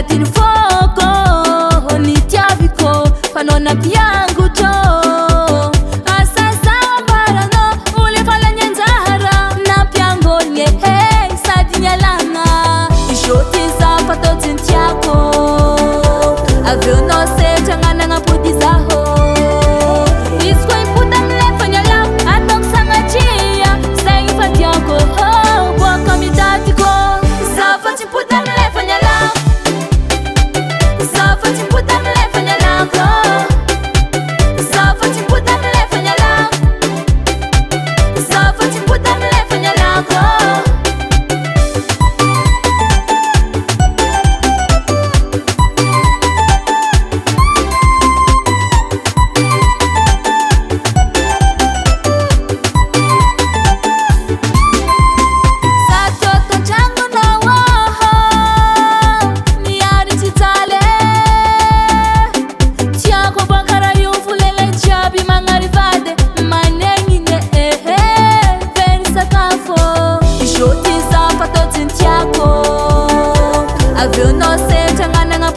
agnatiny fôko nitiaviko fanona piango tô asasa ambaranô olevalagny anjara nampiangôny sady nialagna izoty za fatao tsy nitiako aveonao setra agnanagnapody zaho izy koa impota milefa niala ataoko sagnatria zay ifatiako boaka midatiko za fa tsy impota milefa niala za fa tsy impota milefa nialako za fa tsy impota milefa niala za fa tsy impota milefa nialako aveonao setra agnanagna